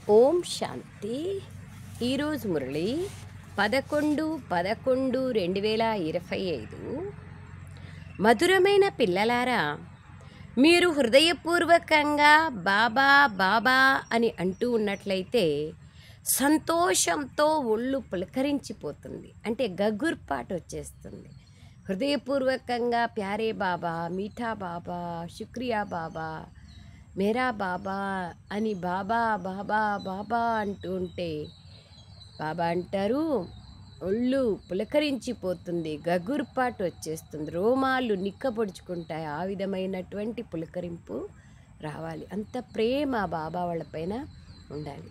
ఓం శాంతి. ఈరోజు మురళి 11/11/2025. మధురమైన పిల్లలారా, మీరు హృదయపూర్వకంగా బాబా బాబా అని అంటూ ఉన్నట్లయితే సంతోషంతో ఒళ్ళు పులకరించిపోతుంది. అంటే గగుర్పాటు వచ్చేస్తుంది. హృదయపూర్వకంగా ప్యారే బాబా, మీఠా బాబా, శుక్రియా బాబా, మేరా బాబా అని బాబా బాబా బాబా అంటూ ఉంటే బాబా అంటారు, ఒళ్ళు పులకరించిపోతుంది, గగుర్పాటు వచ్చేస్తుంది, రోమాలు నిక్కపొడుచుకుంటాయి. ఆ విధమైనటువంటి పులకరింపు రావాలి. అంత ప్రేమ బాబా వాళ్ళపైన ఉండాలి.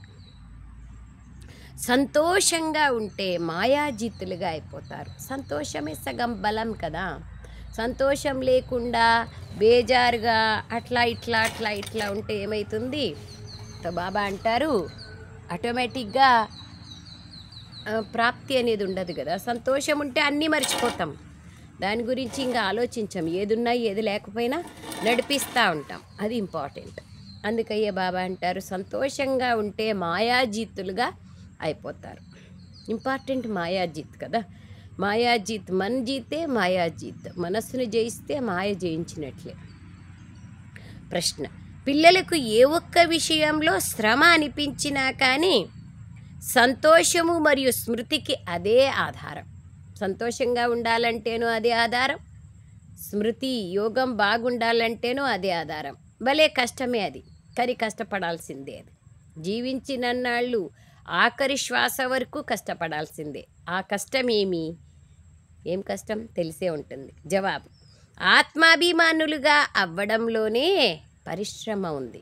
సంతోషంగా ఉంటే మాయాజీతులుగా అయిపోతారు. సంతోషమే సగం బలం కదా. సంతోషం లేకుండా బేజారుగా అట్లా ఇట్లా ఉంటే ఏమవుతుంది? బాబా అంటారు, ఆటోమేటిక్గా ప్రాప్తి అనేది ఉండదు కదా. సంతోషం ఉంటే అన్నీ మర్చిపోతాం, దాని గురించి ఇంకా ఆలోచించాం. ఏదున్నా ఏది లేకపోయినా నడిపిస్తూ ఉంటాం. అది ఇంపార్టెంట్. అందుకయ్యే బాబా అంటారు, సంతోషంగా ఉంటే మాయాజీతులుగా అయిపోతారు. ఇంపార్టెంట్ మాయాజీత్ కదా. మాయాజీత్ మన జీతే మాయాజీత్. మనస్సును జయిస్తే మాయ జయించినట్లే. ప్రశ్న: పిల్లలకు ఏ ఒక్క విషయంలో శ్రమ అనిపించినా కానీ సంతోషము మరియు స్మృతికి అదే ఆధారం. సంతోషంగా ఉండాలంటేనూ అదే ఆధారం, స్మృతి యోగం బాగుండాలంటేనూ అదే ఆధారం. భలే కష్టమే అది, కానీ కష్టపడాల్సిందే. అది జీవించినన్నాళ్ళు ఆఖరి శ్వాస వరకు కష్టపడాల్సిందే. ఆ కష్టం ఏం కష్టం తెలిసే ఉంటుంది. జవాబు: ఆత్మాభిమానులుగా అవ్వడంలోనే పరిశ్రమ ఉంది.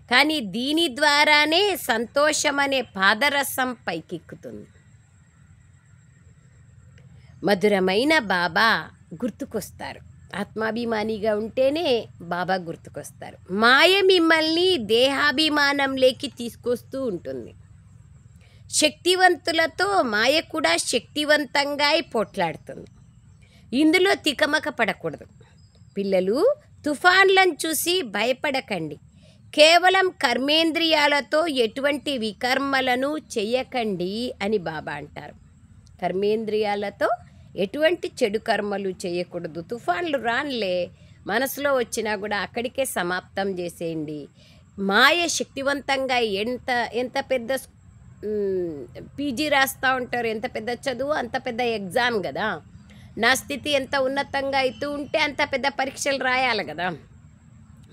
కానీ దీని ద్వారానే సంతోషం అనే పాదరసం పైకెక్కుతుంది. మధురమైన బాబా గుర్తుకొస్తారు. ఆత్మాభిమానిగా ఉంటేనే బాబా గుర్తుకొస్తారు. మాయ మిమ్మల్ని దేహాభిమానంలోకి తీసుకొస్తూ ఉంటుంది. శక్తివంతులతో మాయ కూడా శక్తివంతంగా పోట్లాడుతుంది. ఇందులో తికమక పడకూడదు. పిల్లలు, తుఫాన్లను చూసి భయపడకండి. కేవలం కర్మేంద్రియాలతో ఎటువంటి వికర్మలను చేయకండి అని బాబా అంటారు. కర్మేంద్రియాలతో ఎటువంటి చెడు కర్మలు చేయకూడదు. తుఫాన్లు రాన్లే, మనసులో వచ్చినా కూడా అక్కడికే సమాప్తం చేసేయండి. మాయ శక్తివంతంగా ఎంత పెద్ద పీజీ రాస్తూ ఉంటారు, ఎంత పెద్ద చదువు అంత పెద్ద ఎగ్జామ్ కదా. నా స్థితి ఎంత ఉన్నతంగా అవుతూ ఉంటే అంత పెద్ద పరీక్షలు రాయాలి కదా.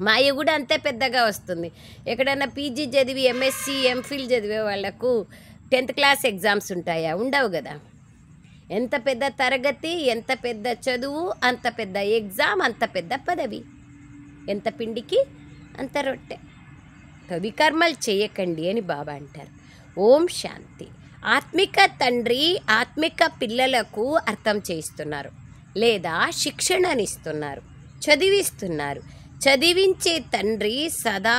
మాయ కూడా అంతే పెద్దగా వస్తుంది. ఎక్కడైనా పీజీ చదివి ఎంఎస్సి ఎంఫిల్ చదివే వాళ్లకు 10th క్లాస్ ఎగ్జామ్స్ ఉంటాయా? ఉండవు కదా. ఎంత పెద్ద తరగతి, ఎంత పెద్ద చదువు, అంత పెద్ద ఎగ్జామ్, అంత పెద్ద పదవి. ఎంత పిండికి అంత రొట్టె. వికర్మలు చేయకండి అని బాబా అంటారు. ఓం శాంతి. ఆత్మిక తండ్రి ఆత్మిక పిల్లలకు అర్థం చేయిస్తున్నారు, లేదా శిక్షణనిస్తున్నారు, చదివిస్తున్నారు. చదివించే తండ్రి సదా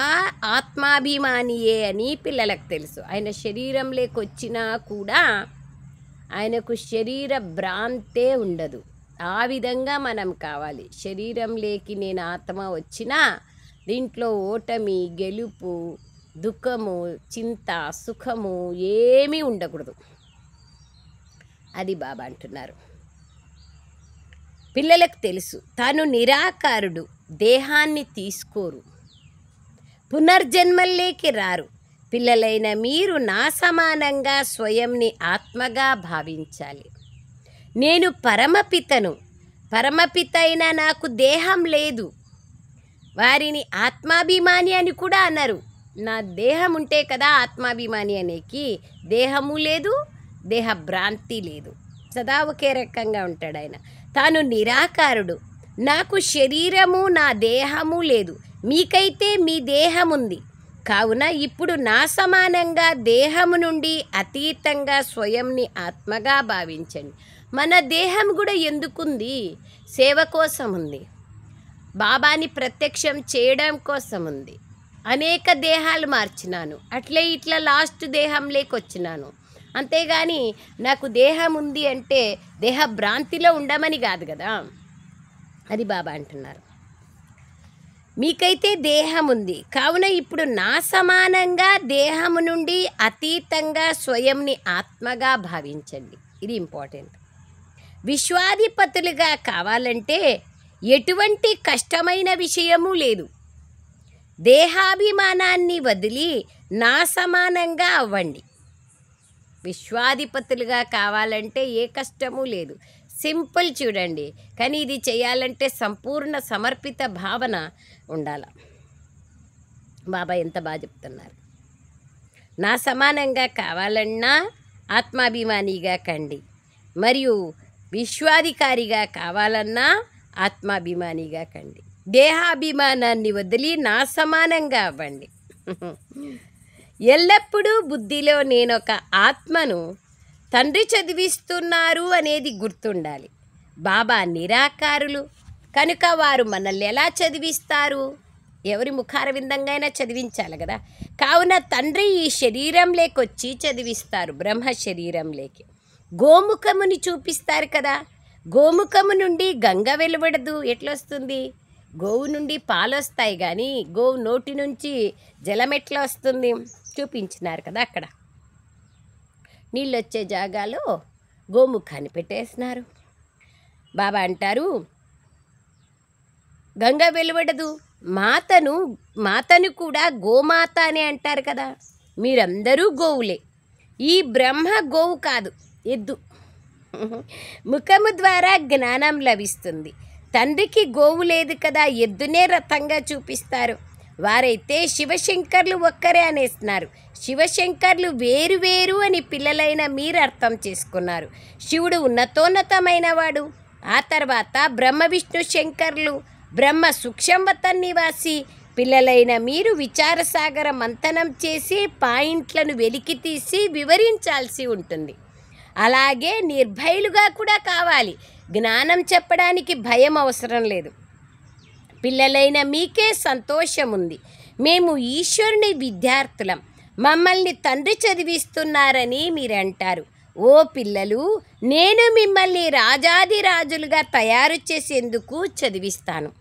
ఆత్మాభిమానియే అని పిల్లలకు తెలుసు. ఆయన శరీరంలోకి వచ్చినా కూడా ఆయనకు శరీర భ్రాంతే ఉండదు. ఆ విధంగా మనం కావాలి. శరీరంలోకి నేను ఆత్మ వచ్చినా దీంట్లో ఓటమి, గెలుపు, దుఃఖము, చింత, సుఖము ఏమీ ఉండకూడదు. అది బాబా అంటున్నారు. పిల్లలకు తెలుసు, తాను నిరాకారుడు, దేహాన్ని తీసుకోరు, పునర్జన్మల్లోకి రారు. పిల్లలైన మీరు నా సమానంగా స్వయంని ఆత్మగా భావించాలి. నేను పరమపితను, పరమపిత అయినా నాకు దేహం లేదు. వారిని ఆత్మాభిమాని అని కూడా అన్నారు. నా దేహం ఉంటే కదా ఆత్మాభిమాని అనేకి. దేహము లేదు, దేహ భ్రాంతి లేదు, సదా ఒకే రకంగా ఉంటాడు ఆయన. తాను నిరాకారుడు, నాకు శరీరము నా దేహము లేదు, మీకైతే మీ దేహం ఉంది. కావున ఇప్పుడు నా సమానంగా దేహము నుండి అతీతంగా స్వయంని ఆత్మగా భావించండి. మన దేహం కూడా ఎందుకుంది? సేవ కోసం ఉంది, బాబాని ప్రత్యక్షం చేయడం కోసం ఉంది. అనేక దేహాలు మార్చినాను, అట్లే ఇట్లా లాస్ట్ దేహంలోకి వచ్చినాను. అంతేగాని నాకు దేహం ఉంది అంటే దేహ భ్రాంతిలో ఉండమని కాదు కదా. అది బాబా అంటున్నారు. మీకైతే దేహం ఉంది కావున ఇప్పుడు నా సమానంగా దేహము నుండి అతీతంగా స్వయంని ఆత్మగా భావించండి. ఇది ఇంపార్టెంట్. విశ్వాధిపతులుగా కావాలంటే ఎటువంటి కష్టమైన విషయము లేదు. దేహాభిమానాన్ని వదిలి నా సమానంగా అవ్వండి. విశ్వాధిపతులుగా కావాలంటే ఏ కష్టము లేదు. సింపుల్ చూడండి. కానీ ఇది చేయాలంటే సంపూర్ణ సమర్పిత భావన ఉండాలి. బాబా ఎంత బాగా చెప్తున్నారు. నా సమానంగా కావాలన్నా ఆత్మాభిమానిగా కండి, మరియు విశ్వాధికారిగా కావాలన్నా ఆత్మాభిమానిగా కండి. దేహాభిమానాన్ని వదిలి నా సమానంగా అవ్వండి. ఎల్లప్పుడూ బుద్ధిలో నేనొక ఆత్మను తండ్రి చదివిస్తున్నారు అనేది గుర్తుండాలి. బాబా నిరాకారులు కనుక వారు మనల్ని ఎలా చదివిస్తారు? ఎవరి ముఖార విందంగా చదివించాలి కదా. కావున తండ్రి ఈ శరీరంలోకి వచ్చి చదివిస్తారు. బ్రహ్మ శరీరంలోకి గోముఖముని చూపిస్తారు కదా. గోముఖము నుండి గంగ వెలువడదు. ఎట్లొస్తుంది? గోవు నుండి పాలు వస్తాయి కానీ గోవు నోటి నుంచి జలం ఎట్లా వస్తుంది? చూపించినారు కదా. అక్కడ నీళ్ళు వచ్చే జాగాలో గోముఖాన్ని పెట్టేసినారు. బాబా అంటారు గంగ వెలువడదు. మాతను కూడా గోమాత అని అంటారు కదా. మీరందరూ గోవులే. ఈ బ్రహ్మ గోవు కాదు, ఎద్దు. ముఖము ద్వారా జ్ఞానం లభిస్తుంది. తండ్రికి గోవు లేదు కదా, ఎద్దునే రథంగా చూపిస్తారు. వారైతే శివశంకర్లు ఒక్కరే అనేస్తున్నారు. శివశంకర్లు వేరు వేరు అని పిల్లలైన మీరు అర్థం చేసుకున్నారు. శివుడు ఉన్నతోన్నతమైన వాడు. ఆ తర్వాత బ్రహ్మ విష్ణు శంకర్లు. బ్రహ్మ సూక్ష్మవతన్ నివాసి. పిల్లలైన మీరు విచారసాగర మంథనం చేసి పాయింట్లను వెలికి తీసి వివరించాల్సి ఉంటుంది. అలాగే నిర్భయులుగా కూడా కావాలి. జ్ఞానం చెప్పడానికి భయం అవసరం లేదు. పిల్లలైన మీకే సంతోషం ఉంది. మేము ఈశ్వరుని విద్యార్థులం, మమ్మల్ని తండ్రి చదివిస్తున్నారని మీరు అంటారు. ఓ పిల్లలు, నేను మిమ్మల్ని రాజాదిరాజులుగా తయారు చేసేందుకు చదివిస్తాను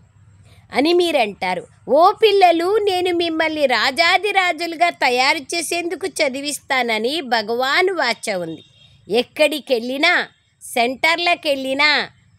అని మీరంటారు. ఓ పిల్లలు, నేను మిమ్మల్ని రాజాదిరాజులుగా తయారు చేసేందుకు చదివిస్తానని భగవాన్ వాచ ఉంది. ఎక్కడికి వెళ్ళినా, సెంటర్లకు వెళ్ళినా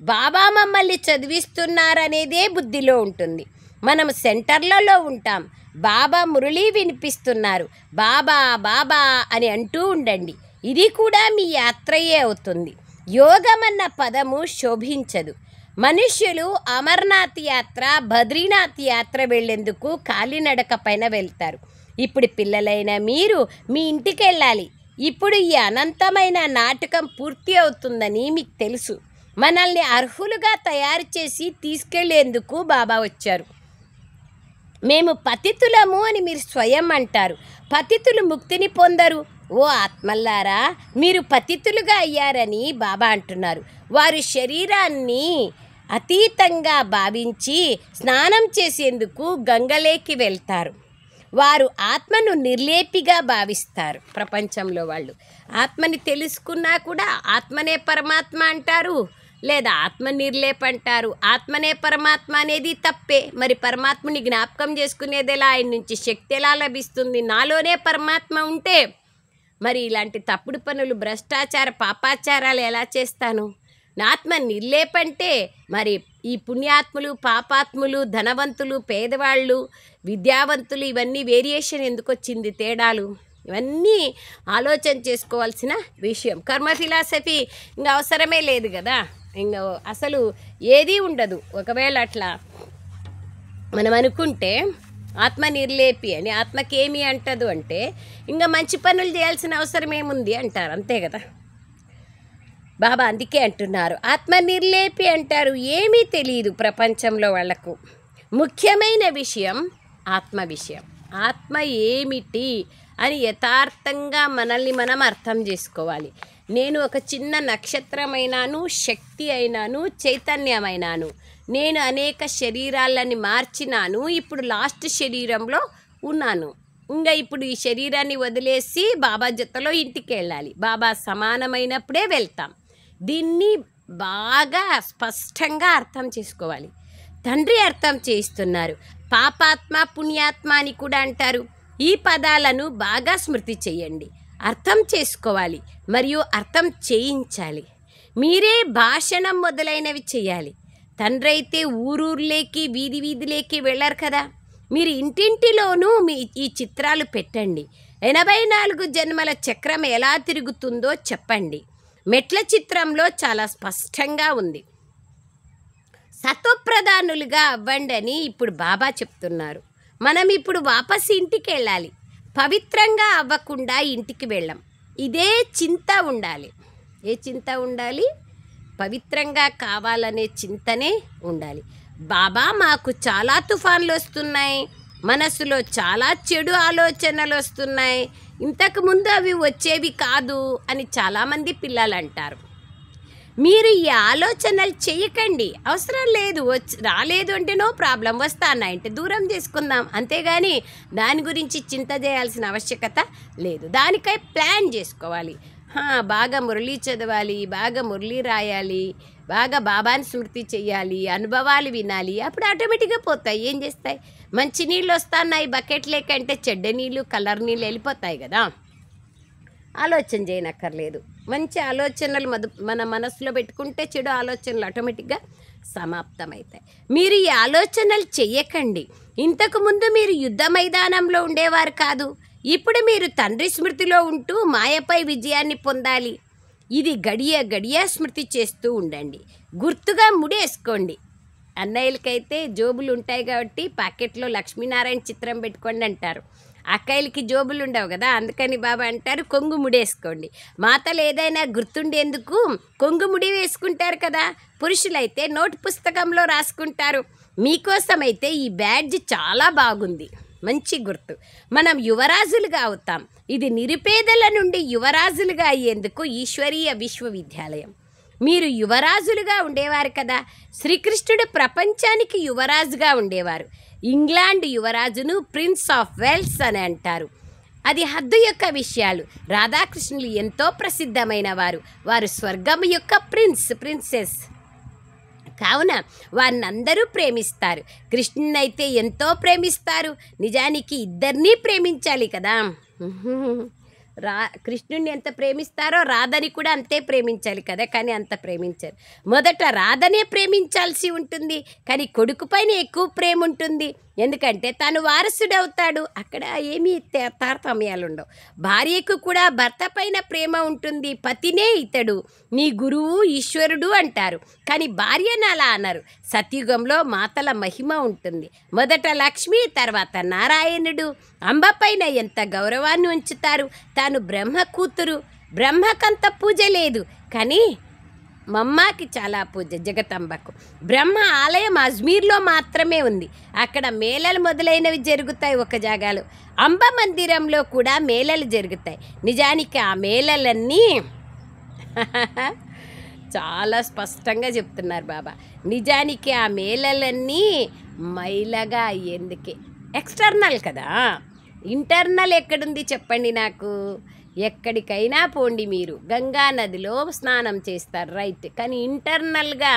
బాబా మమ్మల్ని చదివిస్తున్నారనేదే బుద్ధిలో ఉంటుంది. మనం సెంటర్లలో ఉంటాం. బాబా మురళి వినిపిస్తున్నారు. బాబా బాబా అని అంటూ ఉండండి. ఇది కూడా మీ యాత్రయే అవుతుంది. యోగమన్న పదము శోభించదు. మనుష్యులు అమర్నాథ్ యాత్ర, బద్రీనాథ్ యాత్ర వెళ్లేందుకు కాలినడక పైన వెళ్తారు. ఇప్పుడు పిల్లలైన మీరు మీ ఇంటికి వెళ్ళాలి. ఇప్పుడు ఈ అనంతమైన నాటకం పూర్తి అవుతుందని మీకు తెలుసు. మనల్ని అర్హులుగా తయారు చేసి తీసుకెళ్లేందుకు బాబా వచ్చారు. మేము పతితులము అని మీరు స్వయం అంటారు. పతితులు ముక్తిని పొందరు. ఓ ఆత్మల్లారా, మీరు పతితులుగా అయ్యారని బాబా అంటున్నారు. వారు శరీరాన్ని అతీతంగా భావించి స్నానం చేసేందుకు గంగలేకి వెళ్తారు. వారు ఆత్మను నిర్లేపిగా భావిస్తారు. ప్రపంచంలో వాళ్ళు ఆత్మని తెలుసుకున్నా కూడా ఆత్మనే పరమాత్మ అంటారు, లేదా ఆత్మ నిర్లేప అంటారు. ఆత్మనే పరమాత్మ అనేది తప్పే. మరి పరమాత్మని జ్ఞాపకం చేసుకునేది ఎలా? ఆయన నుంచి శక్తి ఎలా లభిస్తుంది? నాలోనే పరమాత్మ ఉంటే మరి ఇలాంటి తప్పుడు పనులు, భ్రష్టాచార పాపాచారాలు ఎలా చేస్తాను? ఆత్మ నిర్లేపంటే మరి ఈ పుణ్యాత్ములు, పాపాత్ములు, ధనవంతులు, పేదవాళ్ళు, విద్యావంతులు, ఇవన్నీ వేరియేషన్ ఎందుకు వచ్చింది? తేడాలు ఇవన్నీ ఆలోచన చేసుకోవాల్సిన విషయం. కర్మ ఫిలాసఫీ ఇంకా అవసరమే లేదు కదా. ఇంకా అసలు ఏదీ ఉండదు. ఒకవేళ అట్లా మనం అనుకుంటే ఆత్మ నిర్లేపి అని, ఆత్మకేమి అంటదు అంటే ఇంకా మంచి పనులు చేయాల్సిన అవసరం ఏముంది అంటారు. అంతే కదా. బాబా అందుకే అంటున్నారు ఆత్మ నిర్లేపి అంటారు. ఏమీ తెలియదు ప్రపంచంలో వాళ్లకు. ముఖ్యమైన విషయం ఆత్మ విషయం. ఆత్మ ఏమిటి అని యథార్థంగా మనల్ని మనం అర్థం చేసుకోవాలి. నేను ఒక చిన్న నక్షత్రమైనాను, శక్తి అయినాను, చైతన్యమైనాను. నేను అనేక శరీరాలని మార్చినాను. ఇప్పుడు లాస్ట్ శరీరంలో ఉన్నాను. ఇంకా ఇప్పుడు ఈ శరీరాన్ని వదిలేసి బాబా జతలో ఇంటికి వెళ్ళాలి. బాబా సమానమైనప్పుడే వెళ్తాం. దీన్ని బాగా స్పష్టంగా అర్థం చేసుకోవాలి. తండ్రి అర్థం చేయిస్తున్నారు. పాపాత్మ పుణ్యాత్మ అని కూడా అంటారు. ఈ పదాలను బాగా స్మృతి చేయండి, అర్థం చేసుకోవాలి మరియు అర్థం చేయించాలి. మీరే భాషణం మొదలైనవి చేయాలి. తండ్రి అయితే ఊరూర్లేకి వీధి వీధిలేకి వెళ్ళరు కదా. మీరు ఇంటింటిలోనూ ఈ చిత్రాలు పెట్టండి. 84 జన్మల చక్రం ఎలా తిరుగుతుందో చెప్పండి. మెట్ల చిత్రంలో చాలా స్పష్టంగా ఉంది. సత్వప్రధానులుగా అవ్వండి అని ఇప్పుడు బాబా చెప్తున్నారు. మనం ఇప్పుడు వాపసు ఇంటికి వెళ్ళాలి. పవిత్రంగా అవ్వకుండా ఇంటికి వెళ్ళాం. ఇదే చింత ఉండాలి. ఏ చింత ఉండాలి? పవిత్రంగా కావాలనే చింతనే ఉండాలి. బాబా మాకు చాలా తుఫాన్లు వస్తున్నాయి, మనసులో చాలా చెడు ఆలోచనలు వస్తున్నాయి, ఇంతకుముందు అవి వచ్చేవి కాదు అని చాలామంది పిల్లలు అంటారు. మీరు ఈ ఆలోచనలు చేయకండి, అవసరం లేదు. రాలేదు అంటే నో ప్రాబ్లం, వస్తానా అంటే దూరం చేసుకుందాం, అంతేగాని దాని గురించి చింత చేయాల్సిన ఆవశ్యకత లేదు. దానికై ప్లాన్ చేసుకోవాలి. బాగా మురళి చదవాలి, బాగా మురళి రాయాలి, బాగా బాబాని స్మృతి చెయ్యాలి, అనుభవాలు వినాలి. అప్పుడు ఆటోమేటిక్గా పోతాయి. ఏం చేస్తాయి? మంచి నీళ్ళు వస్తున్నాయి బకెట్ లేకంటే చెడ్డ నీళ్ళు, కలర్ నీళ్ళు వెళ్ళిపోతాయి కదా. ఆలోచన చేయనక్కర్లేదు. మంచి ఆలోచనలు మన మనసులో పెట్టుకుంటే చెడు ఆలోచనలు ఆటోమేటిక్గా సమాప్తమవుతాయి. మీరు ఈ ఆలోచనలు చెయ్యకండి. ఇంతకుముందు మీరు యుద్ధ మైదానంలో ఉండేవారు కాదు. ఇప్పుడు మీరు తండ్రి స్మృతిలో ఉంటూ మాయపై విజయాన్ని పొందాలి. ఇది గడియ గడియ స్మృతి చేస్తూ ఉండండి. గుర్తుగా ముడేసుకోండి. అన్నయ్యలకైతే జోబులు ఉంటాయి కాబట్టి పాకెట్లో లక్ష్మీనారాయణ చిత్రం పెట్టుకోండి అంటారు. అక్కయ్యలకి జోబులు ఉండవు కదా, అందుకని బాబా అంటారు కొంగు ముడేసుకోండి. మాతలు ఏదైనా గుర్తుండేందుకు కొంగు ముడి వేసుకుంటారు కదా. పురుషులైతే నోటు పుస్తకంలో రాసుకుంటారు. మీకోసమైతే ఈ బ్యాడ్జ్ చాలా బాగుంది, మంచి గుర్తు. మనం యువరాజులుగా అవుతాం. ఇది నిరుపేదల నుండి యువరాజులుగా అయ్యేందుకు ఈశ్వరీయ విశ్వవిద్యాలయం. మీరు యువరాజులుగా ఉండేవారు కదా. శ్రీకృష్ణుడు ప్రపంచానికి యువరాజుగా ఉండేవారు. ఇంగ్లాండ్ యువరాజును ప్రిన్స్ ఆఫ్ వెల్స్ అని అంటారు. అది హద్దు యొక్క విషయాలు. రాధాకృష్ణులు ఎంతో ప్రసిద్ధమైన వారు స్వర్గం యొక్క ప్రిన్సెస్ కావున వారిని అందరూ ప్రేమిస్తారు. కృష్ణునైతే ఎంతో ప్రేమిస్తారు. నిజానికి ఇద్దరినీ ప్రేమించాలి కదా. కృష్ణుడిని ఎంత ప్రేమిస్తారో రాధని కూడా అంతే ప్రేమించాలి కదా, కానీ అంత ప్రేమించారు. మొదట రాధనే ప్రేమించాల్సి ఉంటుంది, కానీ కొడుకు పైన ఎక్కువ ప్రేమ ఉంటుంది. ఎందుకంటే తను వారసుడవుతాడు. అక్కడ ఏమీ తారతమ్యాలు ఉండవు. భార్యకు కూడా భర్త పైన ప్రేమ ఉంటుంది. పతినే ఇతడు, నీ గురువు ఈశ్వరుడు అంటారు. కానీ భార్యను అలా అన్నారు. సత్యుగంలో మాతల మహిమ ఉంటుంది. మొదట లక్ష్మి, తర్వాత నారాయణుడు. అంబ పైన ఎంత గౌరవాన్ని ఉంచుతారు. తాను బ్రహ్మ కూతురు. బ్రహ్మకంత పూజ లేదు, కానీ మమ్మాకి చాలా పూజ. జగతంబకు బ్రహ్మ ఆలయం అజ్మీర్లో మాత్రమే ఉంది. అక్కడ మేళలు మొదలైనవి జరుగుతాయి ఒక జాగాలో. అంబ మందిరంలో కూడా మేళలు జరుగుతాయి. నిజానికి ఆ మేళలన్నీ చాలా స్పష్టంగా చెప్తున్నారు బాబా. నిజానికి ఆ మేళలన్నీ మైలగా అయ్యేందుకే. ఎక్స్టర్నల్ కదా, ఇంటర్నల్ ఎక్కడుంది చెప్పండి నాకు. ఎక్కడికైనా పోండి, మీరు గంగా నదిలో స్నానం చేస్తారు, రైట్. కానీ ఇంటర్నల్గా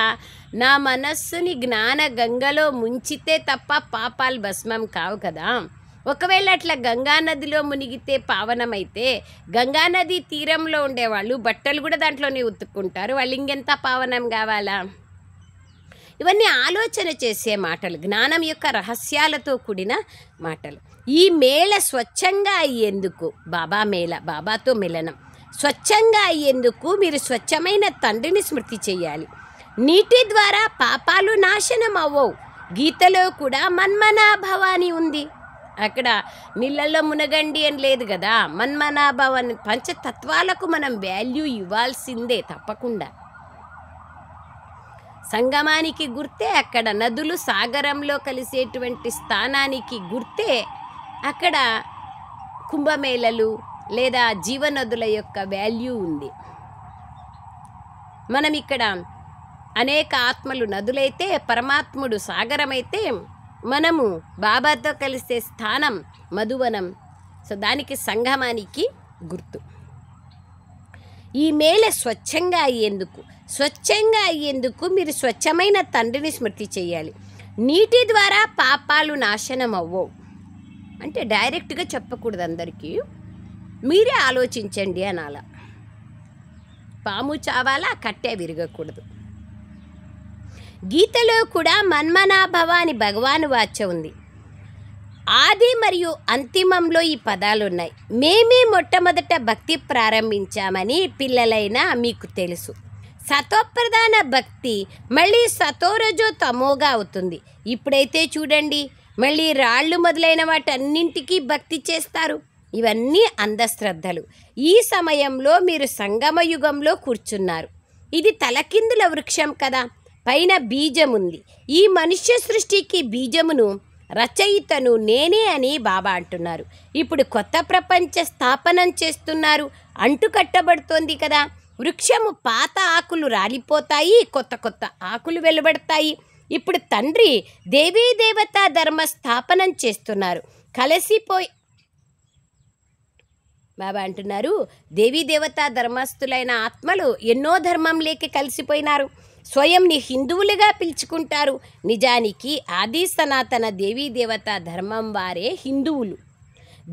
నా మనస్సుని జ్ఞాన గంగలో ముంచితే తప్ప పాపాలు భస్మం కావు కదా. ఒకవేళ అట్లా గంగానదిలో మునిగితే పావనమైతే గంగానది తీరంలో ఉండేవాళ్ళు బట్టలు కూడా దాంట్లోనే ఉతుక్కుంటారు. వాళ్ళు ఇంకెంత పావనం కావాలా? ఇవన్నీ ఆలోచన చేసే మాటలు, జ్ఞానం యొక్క రహస్యాలతో కూడిన మాటలు. ఈ మేళ స్వచ్ఛంగా అయ్యేందుకు, బాబాతో మిలనం స్వచ్ఛంగా అయ్యేందుకు మీరు స్వచ్ఛమైన తండ్రిని స్మృతి చేయాలి. నీటి ద్వారా పాపాలు నాశనం అవ్వవు. గీతలో కూడా మన్మనాభవాని ఉంది. అక్కడ నీళ్ళల్లో మునగండి అని లేదు కదా. మన్మనాభవాని పంచతత్వాలకు మనం వాల్యూ ఇవ్వాల్సిందే తప్పకుండా. సంగమానికి గుర్తే అక్కడ నదులు సాగరంలో కలిసేటువంటి స్థానానికి గుర్తే అక్కడ కుంభమేళలు లేదా జీవనదుల యొక్క వాల్యూ ఉంది. మనం ఇక్కడ అనేక ఆత్మలు నదులైతే పరమాత్ముడు సాగరమైతే మనము బాబాతో కలిసే స్థానం మధువనం. సో దానికి సంగమానికి గుర్తు. ఈ మేళ స్వచ్ఛంగా అయ్యేందుకు మీరు స్వచ్ఛమైన తండ్రిని స్మృతి చేయాలి. నీటి ద్వారా పాపాలు నాశనం అవ్వవు అంటే డైరెక్ట్గా చెప్పకూడదు అందరికీ, మీరే ఆలోచించండి అనాల. పాము చావాలా, కట్టె విరగకూడదు. గీతలో కూడా మన్మనాభవ అని భగవాను వాక్యం ఉంది. ఆది మరియు అంతిమంలో ఈ పదాలు ఉన్నాయి. మేమే మొట్టమొదట భక్తి ప్రారంభించామని పిల్లలైనా మీకు తెలుసు. సతోప్రధాన భక్తి మళ్ళీ సతోరజో తమోగా అవుతుంది. ఇప్పుడైతే చూడండి, మళ్ళీ రాళ్ళు మొదలైన వాటన్నింటికీ భక్తి చేస్తారు. ఇవన్నీ అంధశ్రద్ధలు. ఈ సమయంలో మీరు సంగమ యుగంలో కూర్చున్నారు. ఇది తలకిందుల వృక్షం కదా, పైన బీజం ఉంది. ఈ మనుష్య సృష్టికి బీజమును రచయితను నేనే అని బాబా అంటున్నారు. ఇప్పుడు కొత్త ప్రపంచ స్థాపనం చేస్తున్నారు. అంటు కట్టబడుతోంది కదా. వృక్షము పాత ఆకులు రాలిపోతాయి, కొత్త కొత్త ఆకులు వెలువడతాయి. ఇప్పుడు తండ్రి దేవీ దేవతా ధర్మ స్థాపనం చేస్తున్నారు. బాబా అంటున్నారు, దేవీ దేవతా ధర్మస్థులైన ఆత్మలు ఎన్నో ధర్మంలోకి కలిసిపోయినారు. స్వయంని హిందువులుగా పిలుచుకుంటారు. నిజానికి ఆది సనాతన దేవీ దేవతా ధర్మం వారే హిందువులు.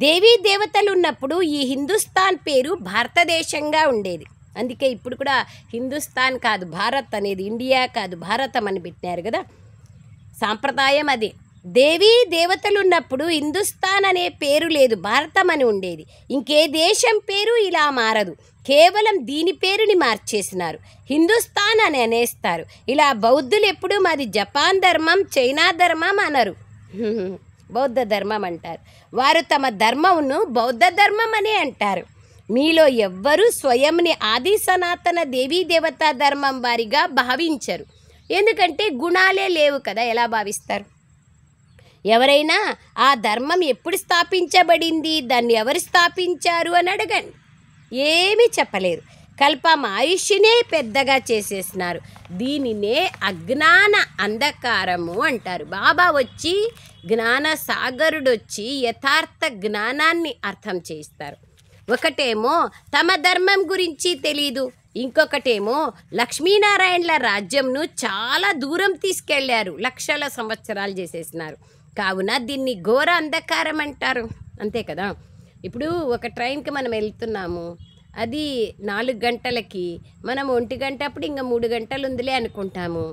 దేవీ దేవతలు ఉన్నప్పుడు ఈ హిందుస్థాన్ పేరు భారతదేశంగా ఉండేది. అందుకే ఇప్పుడు కూడా హిందుస్థాన్ కాదు భారత్ అనేది, ఇండియా కాదు భారతం అని పెట్టినారు కదా. సాంప్రదాయం అదే. దేవీ దేవతలు ఉన్నప్పుడు హిందుస్థాన్ అనే పేరు లేదు, భారతం అని ఉండేది. ఇంకే దేశం పేరు ఇలా మారదు, కేవలం దీని పేరుని మార్చేసినారు, హిందుస్థాన్ అని అనేస్తారు. ఇలా బౌద్ధులు ఎప్పుడు మాది జపాన్ ధర్మం, చైనా ధర్మం అనరు, బౌద్ధ ధర్మం అంటారు. వారు తమ ధర్మమును బౌద్ధ ధర్మం అనే అంటారు. మీలో ఎవ్వరూ స్వయంని ఆది సనాతన దేవీ దేవతా ధర్మం వారిగా భావించరు. ఎందుకంటే గుణాలే లేవు కదా, ఎలా భావిస్తారు? ఎవరైనా ఆ ధర్మం ఎప్పుడు స్థాపించబడింది, దాన్ని ఎవరు స్థాపించారు అని అడగండి, ఏమీ చెప్పలేరు. కల్పం ఆయుష్నే పెద్దగా చేసేసినారు. దీనినే అజ్ఞాన అంధకారము అంటారు. బాబా వచ్చి జ్ఞాన సాగరుడు వచ్చి యథార్థ జ్ఞానాన్ని అర్థం చేయిస్తారు. ఒకటేమో తమ ధర్మం గురించి తెలీదు, ఇంకొకటేమో లక్ష్మీనారాయణల రాజ్యంను చాలా దూరం తీసుకెళ్లారు, లక్షల సంవత్సరాలు చేసేసినారు. కావున దీన్ని ఘోర అంధకారం అంటారు. అంతే కదా. ఇప్పుడు ఒక ట్రైన్కి మనం వెళ్తున్నాము, అది 4 గంటలకి, మనం 1 గంట అప్పుడు ఇంకా 3 గంటలు ఉందిలే అనుకుంటాము.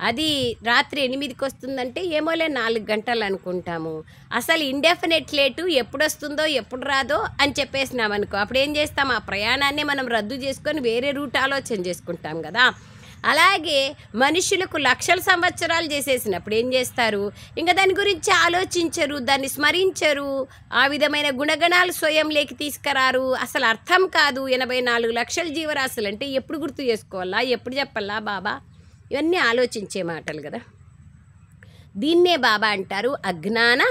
అది రాత్రి 8కి వస్తుందంటే ఏమోలే 4 గంటలు అనుకుంటాము. అసలు ఇండెఫినెట్ లేటు ఎప్పుడు వస్తుందో ఎప్పుడు రాదో అని చెప్పేసినాం అనుకో, అప్పుడు ఏం చేస్తాం? ఆ ప్రయాణాన్ని మనం రద్దు చేసుకొని వేరే రూట్ ఆలోచన చేసుకుంటాం కదా. అలాగే మనుషులకు లక్షల సంవత్సరాలు చేసేసినప్పుడు ఏం చేస్తారు? ఇంకా దాని గురించి ఆలోచించరు, దాన్ని స్మరించరు, ఆ విధమైన గుణగణాలు స్వయంలోకి తీసుకురారు. అసలు అర్థం కాదు. 84 లక్షల జీవరాశులు అంటే ఎప్పుడు గుర్తు చేసుకోవాలా, ఎప్పుడు చెప్పాలా బాబా? ఇవన్నీ ఆలోచించే మాటలు కదా. దీన్నే బాబా అంటారు అజ్ఞాన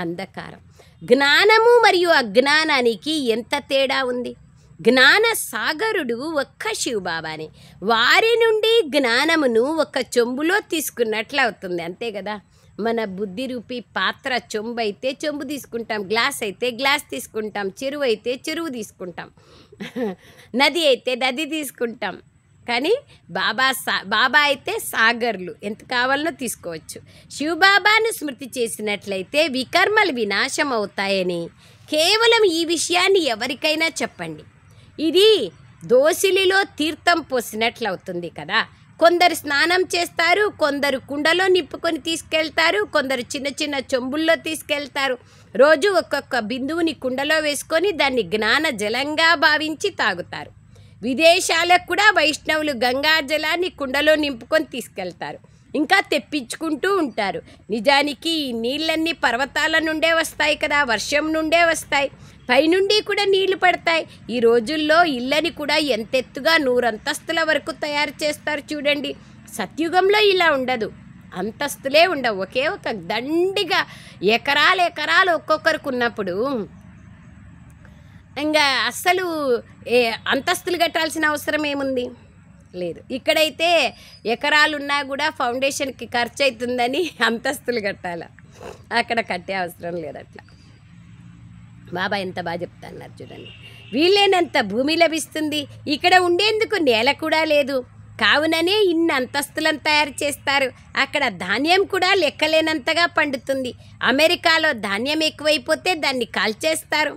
అంధకారం. జ్ఞానము మరియు అజ్ఞానానికి ఎంత తేడా ఉంది? జ్ఞాన సాగరుడు ఒక్క శివబాబానే. వారి నుండి జ్ఞానమును ఒక చెంబులో తీసుకున్నట్లు అవుతుంది, అంతే కదా. మన బుద్ధి రూపీ పాత్ర చెంబు అయితే చెంబు తీసుకుంటాం, గ్లాస్ అయితే గ్లాస్ తీసుకుంటాం, చెరువు అయితే చెరువు తీసుకుంటాం, నది అయితే నది తీసుకుంటాం. కానీ బాబా అయితే సాగర్లు, ఎంత కావాలనో తీసుకోవచ్చు. శివబాబాను స్మృతి చేసినట్లయితే వికర్మలు వినాశం అవుతాయని కేవలం ఈ విషయాన్ని ఎవరికైనా చెప్పండి. ఇది దోసిలిలో తీర్థం పోసినట్లు అవుతుంది కదా. కొందరు స్నానం చేస్తారు, కొందరు కుండలో నింపుకొని తీసుకెళ్తారు, కొందరు చిన్న చిన్న చెంబుల్లో తీసుకెళ్తారు. రోజు ఒక్కొక్క బిందువుని కుండలో వేసుకొని దాన్ని జ్ఞాన జలంగా భావించి తాగుతారు. విదేశాలకు కూడా వైష్ణవులు గంగా జలాన్ని కుండలో నింపుకొని తీసుకెళ్తారు, ఇంకా తెప్పించుకుంటూ ఉంటారు. నిజానికి ఈ నీళ్ళన్నీ పర్వతాల నుండే వస్తాయి కదా, వర్షం నుండే వస్తాయి, పైనుండి కూడా నీళ్లు పడతాయి. ఈ రోజుల్లో ఇళ్ళని కూడా ఎంతెత్తుగా 100 అంతస్తుల వరకు తయారు చేస్తారు చూడండి. సత్యుగంలో ఇలా ఉండదు, అంతస్తులే ఉండవు. ఒకే ఒక దండిగా ఎకరాలు ఒక్కొక్కరికి ఉన్నప్పుడు ఇంకా అస్సలు అంతస్తులు కట్టాల్సిన అవసరం ఏముంది? లేదు. ఇక్కడైతే ఎకరాలున్నా కూడా ఫౌండేషన్కి ఖర్చు అవుతుందని అంతస్తులు కట్టాలి, అక్కడ కట్టే అవసరం లేదు. అట్లా బాబా ఎంత బాగా చెప్తున్నారు చూడండి. వీళ్ళేనంత భూమి లభిస్తుంది, ఇక్కడ ఉండేందుకు నేల కూడా లేదు. కావుననే ఇన్ని అంతస్తులను తయారు చేస్తారు. అక్కడ ధాన్యం కూడా లెక్కలేనంతగా పండుతుంది. అమెరికాలో ధాన్యం ఎక్కువైపోతే దాన్ని కాల్చేస్తారు.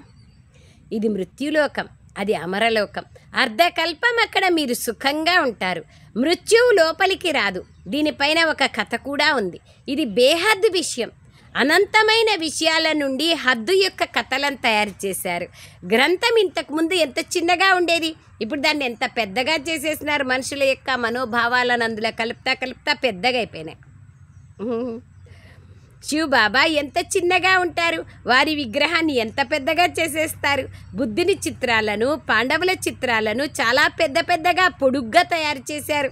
ఇది మృత్యులోకం, అది అమరలోకం. అర్ధకల్పం అక్కడ మీరు సుఖంగా ఉంటారు. మృత్యువు లోపలికి రాదు. దీనిపైన ఒక కథ కూడా ఉంది. ఇది బేహద్దు విషయం. అనంతమైన విషయాల నుండి హద్దు యొక్క కథలను తయారు చేశారు. గ్రంథం ఇంతకుముందు ఎంత చిన్నగా ఉండేది, ఇప్పుడు దాన్ని ఎంత పెద్దగా చేసేసినారు. మనుషుల యొక్క మనోభావాలను అందులో కలుపుతా పెద్దగా అయిపోయినాయి. శివబాబా ఎంత చిన్నగా ఉంటారు, వారి విగ్రహాన్ని ఎంత పెద్దగా చేసేస్తారు. బుద్ధుని చిత్రాలను, పాండవుల చిత్రాలను చాలా పెద్దగా పొడుగ్గా తయారు చేశారు.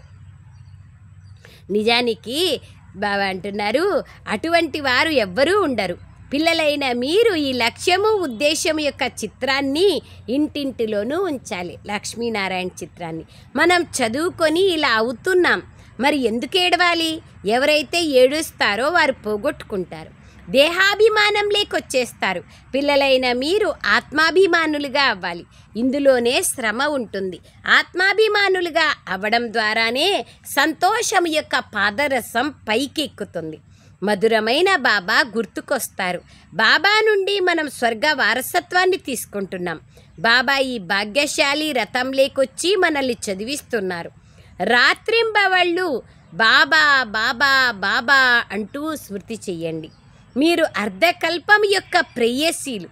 నిజానికి బాబా అంటున్నారు, అటువంటి వారు ఎవ్వరూ ఉండరు. పిల్లలైన మీరు ఈ లక్ష్యము ఉద్దేశం యొక్క చిత్రాన్ని ఇంటింటిలోనూ ఉంచాలి. లక్ష్మీనారాయణ చిత్రాన్ని మనం చదువుకొని ఇలా అవుతున్నాం, మరి ఎందుకు ఏడవాలి? ఎవరైతే ఏడుస్తారో వారు పోగొట్టుకుంటారు, దేహాభిమానం లేకొచ్చేస్తారు. పిల్లలైన మీరు ఆత్మాభిమానులుగా అవ్వాలి. ఇందులోనే శ్రమ ఉంటుంది. ఆత్మాభిమానులుగా అవ్వడం ద్వారానే సంతోషం యొక్క పాదరసం పైకెక్కుతుంది. మధురమైన బాబా గుర్తుకొస్తారు. బాబా నుండి మనం స్వర్గ వారసత్వాన్ని తీసుకుంటున్నాం. బాబా ఈ భాగ్యశాలి రథం లేకొచ్చి మనల్ని చదివిస్తున్నారు. రాత్రింబవళ్ళు బాబా బాబా బాబా అంటూ స్మృతి చెయ్యండి. మీరు అర్ధకల్పం యొక్క ప్రేయసీలు.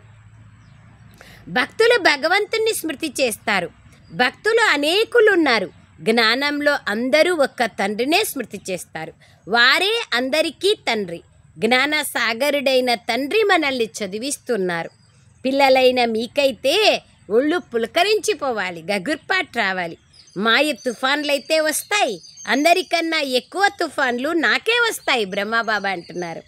భక్తులు భగవంతుణ్ణి స్మృతి చేస్తారు. భక్తులు అనేకులున్నారు. జ్ఞానంలో అందరూ ఒక్క తండ్రినే స్మృతి చేస్తారు. వారే అందరికీ తండ్రి. జ్ఞాన సాగరుడైన తండ్రి మనల్ని చదివిస్తున్నారు. పిల్లలైన మీకైతే ఒళ్ళు పులకరించిపోవాలి, గగుర్పాటు రావాలి. మాయ తుఫాన్లైతే వస్తాయి, అందరికన్నా ఎక్కువ తుఫాన్లు నాకే వస్తాయి బ్రహ్మబాబా అంటున్నారు.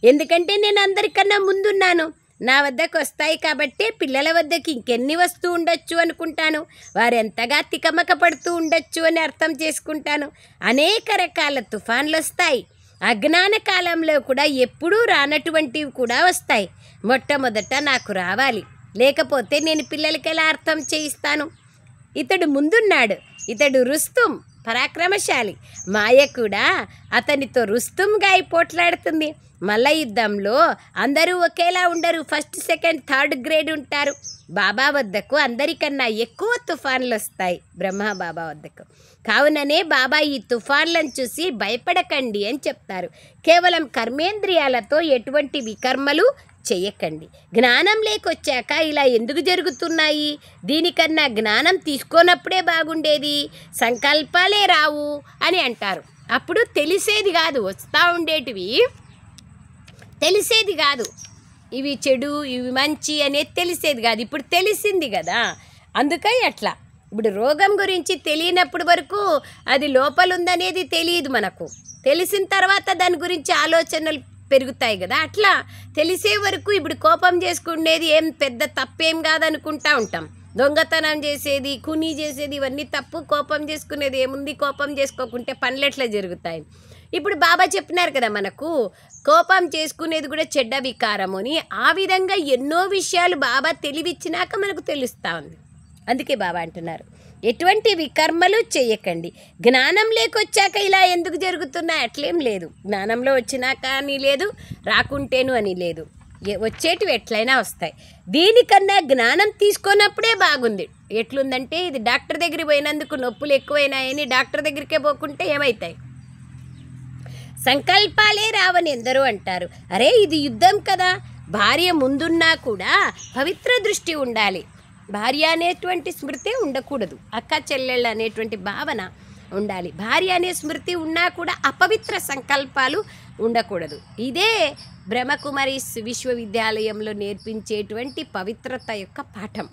ఎందుకంటే నేను అందరికన్నా ముందున్నాను. నా వద్దకు వస్తాయి కాబట్టి పిల్లల వద్దకి ఇంకెన్ని వస్తూ ఉండొచ్చు అనుకుంటాను. వారు ఎంతగా తికమక పడుతూ ఉండొచ్చు అని అర్థం చేసుకుంటాను. అనేక రకాల తుఫాన్లు వస్తాయి. అజ్ఞాన కాలంలో కూడా ఎప్పుడూ రానటువంటివి కూడా వస్తాయి. మొట్టమొదట నాకు రావాలి, లేకపోతే నేను పిల్లలకి ఎలా అర్థం చేయిస్తాను? ఇతడు ముందున్నాడు, ఇతడు రుస్తుం పరాక్రమశాలి. మాయ కూడా అతనితో రుస్తుంగా పోట్లాడుతుంది. మల్ల యుద్ధంలో అందరూ ఒకేలా ఉండరు. ఫస్ట్, సెకండ్, థర్డ్ గ్రేడ్ ఉంటారు. బాబా వద్దకు అందరికన్నా ఎక్కువ తుఫాన్లు వస్తాయి బ్రహ్మబాబా వద్దకు. కావుననే బాబా ఈ తుఫాన్లను చూసి భయపడకండి అని చెప్తారు. కేవలం కర్మేంద్రియాలతో ఎటువంటి వికర్మలు చెయ్యకండి. జ్ఞానం లేకొచ్చాక ఇలా ఎందుకు జరుగుతున్నాయి? దీనికన్నా జ్ఞానం తీసుకోనప్పుడే బాగుండేది, సంకల్పాలే రావు అని అంటారు. అప్పుడు తెలిసేది కాదు, వస్తూ ఉండేటివి తెలిసేది కాదు. ఇవి చెడు, ఇవి మంచి అనేది తెలిసేది కాదు. ఇప్పుడు తెలిసింది కదా, అందుకై అట్లా. ఇప్పుడు రోగం గురించి తెలియనప్పుడు వరకు అది లోపల ఉందనేది తెలియదు మనకు. తెలిసిన తర్వాత దాని గురించి ఆలోచనలు పెరుగుతాయి కదా. అట్లా తెలిసే వరకు ఇప్పుడు కోపం చేసుకునేది ఏం పెద్ద తప్పేం కాదనుకుంటా ఉంటాం. దొంగతనం చేసేది, ఖూనీ చేసేది ఇవన్నీ తప్పు. కోపం చేసుకునేది ఏముంది? కోపం చేసుకోకుంటే పనులు ఎట్లా జరుగుతాయి? ఇప్పుడు బాబా చెప్పినారు కదా మనకు, కోపం చేసుకునేది కూడా చెడ్డ వికారము అని. ఆ విధంగా ఎన్నో విషయాలు బాబా తెలివిచ్చినాక మనకు తెలుస్తూ ఉంది. అందుకే బాబా అంటున్నారు, ఎటువంటి వికర్మలు చేయకండి. జ్ఞానం లేకొచ్చాక ఇలా ఎందుకు జరుగుతున్నాయి? అట్లేం లేదు. జ్ఞానంలో వచ్చినాక అని లేదు, రాకుంటేను అని లేదు. వచ్చేటివి ఎట్లయినా వస్తాయి. దీనికన్నా జ్ఞానం తీసుకున్నప్పుడే బాగుంది. ఎట్లుందంటే, ఇది డాక్టర్ దగ్గరికి పోయినందుకు నొప్పులు ఎక్కువైనాయని డాక్టర్ దగ్గరికే పోకుంటే ఏమవుతాయి? సంకల్పాలే రావని ఎందరో అంటారు. అరే, ఇది యుద్ధం కదా. భార్య ముందున్నా కూడా పవిత్ర దృష్టి ఉండాలి. భార్య అనేటువంటి స్మృతి ఉండకూడదు. అక్క చెల్లెళ్ళు అనేటువంటి భావన ఉండాలి. భార్య అనే స్మృతి ఉన్నా కూడా అపవిత్ర సంకల్పాలు ఉండకూడదు. ఇదే బ్రహ్మకుమారి విశ్వవిద్యాలయంలో నేర్పించేటువంటి పవిత్రత యొక్క పాఠం.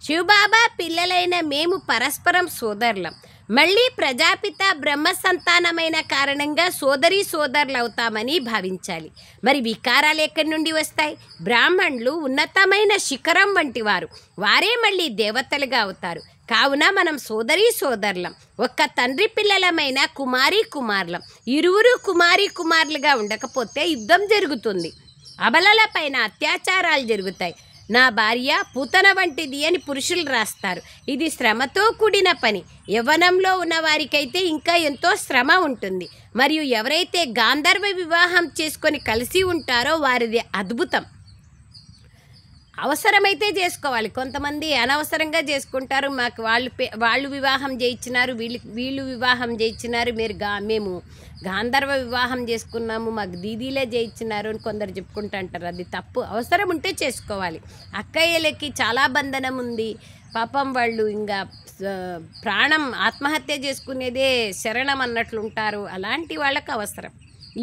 శివబాబా పిల్లలైన మేము పరస్పరం సోదరులం. మళ్ళీ ప్రజాపిత బ్రహ్మ సంతానమైన కారణంగా సోదరి సోదరులు అవుతామని భావించాలి. మరి వికారాలు ఎక్కడి నుండి వస్తాయి? బ్రాహ్మణులు ఉన్నతమైన శిఖరం వంటి వారు, వారే మళ్ళీ దేవతలుగా అవుతారు. కావున మనం సోదరి సోదరులం, ఒక్క తండ్రి పిల్లలమైన కుమారి కుమారులం. ఇరువురు కుమారి కుమారులుగా ఉండకపోతే యుద్ధం జరుగుతుంది, అబలల పైన అత్యాచారాలు జరుగుతాయి. నా భార్య పూతన వంటిది అని పురుషులు రాస్తారు. ఇది శ్రమతో కూడిన పని. యవ్వనంలో ఉన్న వారికైతే ఇంకా ఎంతో శ్రమ ఉంటుంది. మరియు ఎవరైతే గాంధర్వ వివాహం చేసుకొని కలిసి ఉంటారో వారిది అద్భుతం. అవసరమైతే చేసుకోవాలి. కొంతమంది అనవసరంగా చేసుకుంటారు. మాకు వాళ్ళు వివాహం చేయించినారు, వీళ్ళు వివాహం చేయించినారు, మేము గాంధర్వ వివాహం చేసుకున్నాము, మాకు దీదీలే చేయించినారు అని కొందరు చెప్పుకుంటూ అంటారు. అది తప్పు. అవసరం ఉంటే చేసుకోవాలి. అక్కయ్యలకి చాలా బంధనం ఉంది. పాపం వాళ్ళు ఇంకా ప్రాణం ఆత్మహత్య చేసుకునేదే శరణం అన్నట్లు ఉంటారు. అలాంటి వాళ్ళకి అవసరం.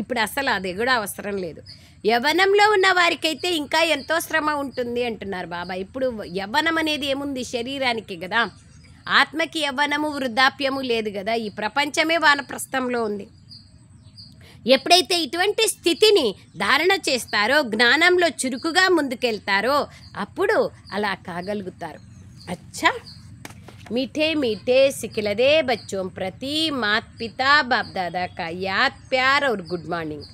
ఇప్పుడు అసలు అది కూడా అవసరం లేదు. యవ్వనంలో ఉన్న వారికైతే ఇంకా ఎంతో శ్రమ ఉంటుంది అంటున్నారు బాబా. ఇప్పుడు యవ్వనం అనేది ఏముంది? శరీరానికి కదా. ఆత్మకి యవ్వనము వృద్ధాప్యము లేదు కదా. ఈ ప్రపంచమే వానప్రస్థంలో ఉంది. ఎప్పుడైతే ఇటువంటి స్థితిని ధారణ చేస్తారో, జ్ఞానంలో చురుకుగా ముందుకెళ్తారో అప్పుడు అలా కాగలుగుతారు. అచ్చా, मीठे मीठे सिखिलदे बच्चों प्रति मात पिता बाप दादा का याद प्यार और गुड मॉर्निंग।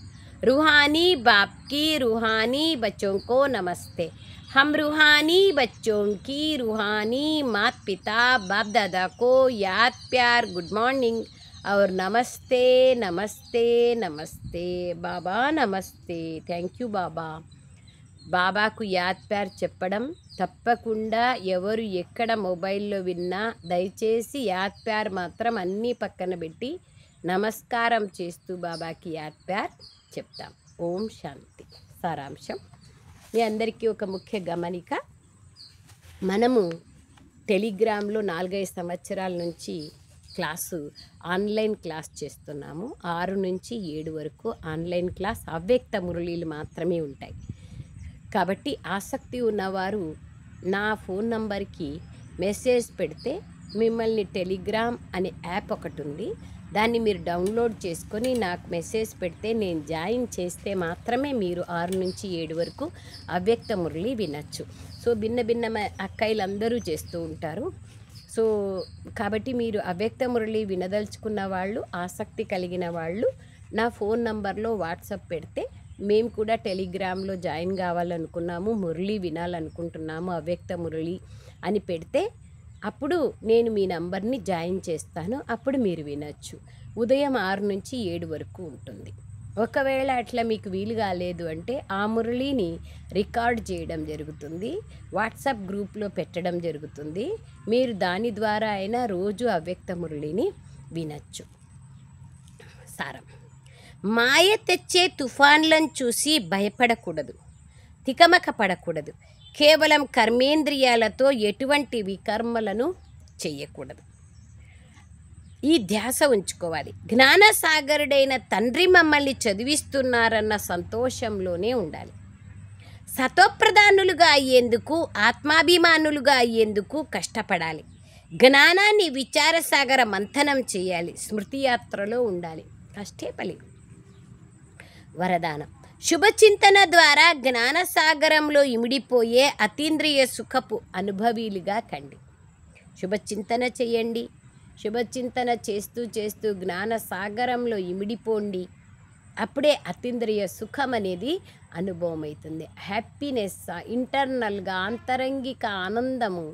रूहानी बाप की रूहानी बच्चों को नमस्ते। हम रूहानी बच्चों की रूहानी मात पिता बाप दादा को याद प्यार गुड मॉर्निंग और नमस्ते नमस्ते नमस्ते बाबा, नमस्ते, थैंक यू बाबा। బాబాకు యాద్ ప్యార్ చెప్పడం తప్పకుండా. ఎవరు ఎక్కడ మొబైల్లో విన్నా దయచేసి యాద్ ప్యార్ మాత్రం అన్నీ పక్కన పెట్టి నమస్కారం చేస్తూ బాబాకి యాద్ ప్యార్ చెప్తాం. ఓం శాంతి. సారాంశం మీ అందరికీ ఒక ముఖ్య గమనిక. మనము టెలిగ్రామ్లో 4-5 సంవత్సరాల నుంచి ఆన్లైన్ క్లాస్ చేస్తున్నాము. 6 నుంచి 7 వరకు ఆన్లైన్ క్లాస్ అవ్యక్త మురళీలు మాత్రమే ఉంటాయి. కాబట్టి ఆసక్తి ఉన్నవారు నా ఫోన్ నంబర్కి మెసేజ్ పెడితే మిమ్మల్ని టెలిగ్రామ్ అనే యాప్ ఒకటి ఉంది, దాన్ని మీరు డౌన్లోడ్ చేసుకొని నాకు మెసేజ్ పెడితే నేను జాయిన్ చేస్తే మాత్రమే మీరు 6 నుంచి 7 వరకు అవ్యక్త మురళి వినొచ్చు. సో భిన్న అక్కయ్యలందరూ చేస్తూ ఉంటారు. సో కాబట్టి మీరు అవ్యక్త మురళి వినదలుచుకున్న వాళ్ళు, ఆసక్తి కలిగిన వాళ్ళు నా ఫోన్ నంబర్లో వాట్సాప్ పెడితే మేము కూడా టెలిగ్రామ్లో జాయిన్ కావాలనుకున్నాము, మురళి వినాలనుకుంటున్నాము, అవ్యక్త మురళి అని పెడితే అప్పుడు నేను మీ నంబర్ని జాయిన్ చేస్తాను. అప్పుడు మీరు వినొచ్చు. ఉదయం 6 నుంచి 7 వరకు ఉంటుంది. ఒకవేళ అట్లా మీకు వీలు కాలేదు అంటే ఆ మురళిని రికార్డ్ చేయడం జరుగుతుంది, వాట్సాప్ గ్రూప్లో పెట్టడం జరుగుతుంది. మీరు దాని ద్వారా అయినా రోజు అవ్యక్త మురళిని వినొచ్చు. సారం: మాయ తెచ్చే తుఫాన్లను చూసి భయపడకూడదు, తికమక పడకూడదు. కేవలం కర్మేంద్రియాలతో ఎటువంటి వికర్మలను చేయకూడదు. ఈ ధ్యాస ఉంచుకోవాలి. జ్ఞానసాగరుడైన తండ్రి మమ్మల్ని చదివిస్తున్నారన్న సంతోషంలోనే ఉండాలి. సతోప్రధానులుగా అయ్యేందుకు, ఆత్మాభిమానులుగా అయ్యేందుకు కష్టపడాలి. జ్ఞానాన్ని విచారసాగర మంథనం చేయాలి. స్మృతి యాత్రలో ఉండాలి. కష్టే ఫలి. వరదానం: శుభచింతన ద్వారా జ్ఞానసాగరంలో ఇమిడిపోయే అతీంద్రియ సుఖపు అనుభవీలుగా కండి. శుభచింతన చేయండి. శుభచింతన చేస్తూ చేస్తూ జ్ఞానసాగరంలో ఇమిడిపోండి. అప్పుడే అతీంద్రియ సుఖం అనేది అనుభవం అవుతుంది. హ్యాపీనెస్, ఇంటర్నల్గా ఆంతరంగిక ఆనందము.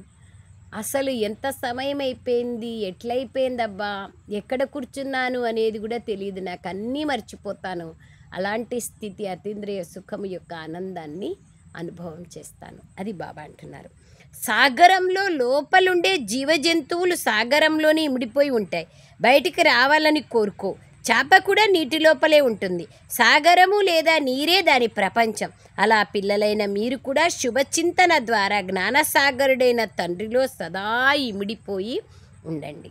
అసలు ఎంత సమయం అయిపోయింది, ఎట్లయిపోయిందబ్బా, ఎక్కడ కూర్చున్నాను అనేది కూడా తెలియదు, నాకు అన్నీ మర్చిపోతాను. అలాంటి స్థితి అతీంద్రియ సుఖము యొక్క ఆనందాన్ని అనుభవం చేస్తాను. అది బాబా అంటున్నారు. సాగరంలో లోపలుండే జీవజంతువులు సాగరంలోనే ఇమిడిపోయి ఉంటాయి. బయటికి రావాలని కోరుకో. చేప కూడా నీటి లోపలే ఉంటుంది. సాగరము లేదా నీరే దాని ప్రపంచం. అలా పిల్లలైన మీరు కూడా శుభచింతన ద్వారా జ్ఞానసాగరుడైన తండ్రిలో సదా ఇమిడిపోయి ఉండండి.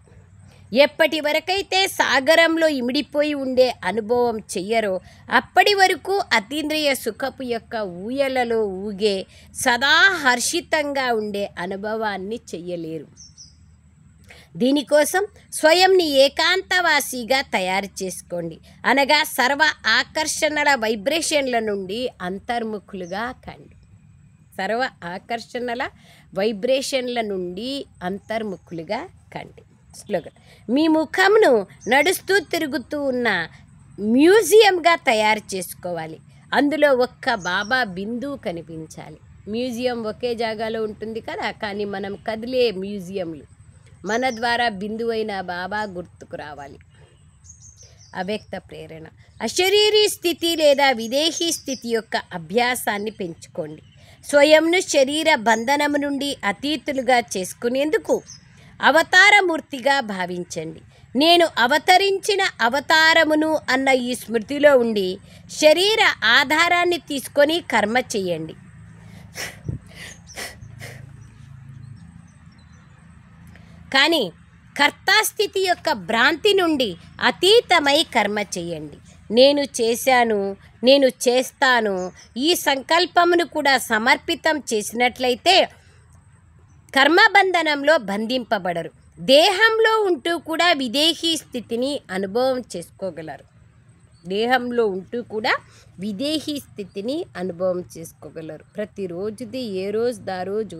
ఎప్పటి వరకైతే సాగరంలో ఇమిడిపోయి ఉండే అనుభవం చెయ్యరో అప్పటి వరకు అతీంద్రియ సుఖపు యొక్క ఊయలలో ఊగే సదా హర్షితంగా ఉండే అనుభవాన్ని చెయ్యలేరు. దీనికోసం స్వయంని ఏకాంతవాసిగా తయారు చేసుకోండి. అనగా సర్వ ఆకర్షణల వైబ్రేషన్ల నుండి అంతర్ముఖులుగా కండి. సర్వ ఆకర్షణల వైబ్రేషన్ల నుండి అంతర్ముఖులుగా కండి. స్లోగన్: మీ ముఖంను నడుస్తూ తిరుగుతూ ఉన్న మ్యూజియంగా తయారు చేసుకోవాలి. అందులో ఒక్క బాబా బిందువు కనిపించాలి. మ్యూజియం ఒకే జాగాలో ఉంటుంది కదా, కానీ మనం కదిలే మ్యూజియంలు. మన ద్వారా బిందువైన బాబా గుర్తుకు రావాలి. అవ్యక్త ప్రేరణ. అశరీరీ స్థితి లేదా విదేహీ స్థితి యొక్క అభ్యాసాన్ని పెంచుకోండి. స్వయంను శరీర బంధనము నుండి అతీతులుగా చేసుకునేందుకు అవతారమూర్తిగా భావించండి. నేను అవతరించిన అవతారమును అన్న ఈ స్మృతిలో ఉండి శరీర ఆధారాన్ని తీసుకొని కర్మ చేయండి. కానీ కర్తాస్థితి యొక్క భ్రాంతి నుండి అతీతమై కర్మ చేయండి. నేను చేశాను, నేను చేస్తాను ఈ సంకల్పమును కూడా సమర్పితం చేసినట్లయితే కర్మబంధనంలో బంధింపబడరు. దేహంలో ఉంటూ కూడా విదేహీ స్థితిని అనుభవం చేసుకోగలరు. దేహంలో ఉంటూ కూడా విదేహీ స్థితిని అనుభవం చేసుకోగలరు. ప్రతిరోజుది ఏ రోజు దా రోజు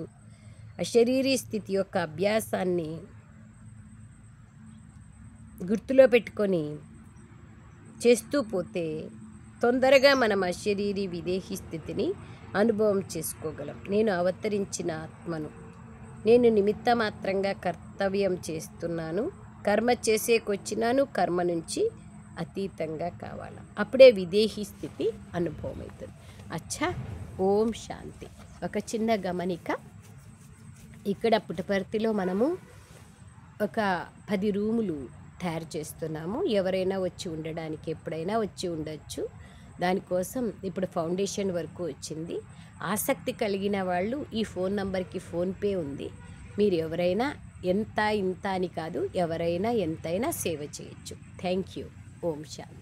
అశరీరీ స్థితి యొక్క అభ్యాసాన్ని గుర్తులో పెట్టుకొని చేస్తూ పోతే తొందరగా మనం అశరీరీ విదేహీ స్థితిని అనుభవం చేసుకోగలం. నేను అవతరించిన ఆత్మను, నేను నిమిత్త మాత్రంగా కర్తవ్యం చేస్తున్నాను, కర్మ చేసేకొచ్చినాను, కర్మ నుంచి అతీతంగా కావాలి. అప్పుడే విదేహీ స్థితి అనుభవం అవుతుంది. అచ్చా, ఓం శాంతి. ఒక చిన్న గమనిక, ఇక్కడ పుట్టపర్తిలో మనము ఒక 10 రూములు తయారు చేస్తున్నాము. ఎవరైనా వచ్చి ఉండడానికి ఎప్పుడైనా వచ్చి ఉండొచ్చు. దానికోసం ఇప్పుడు ఫౌండేషన్ వరకు వచ్చింది. ఆసక్తి కలిగిన వాళ్ళు ఈ ఫోన్ నంబర్కి ఫోన్పే ఉంది. మీరు ఎవరైనా ఎంత ఇంత అని కాదు, ఎవరైనా ఎంతైనా సేవ చేయొచ్చు. Thank you. ఓం శాంతి.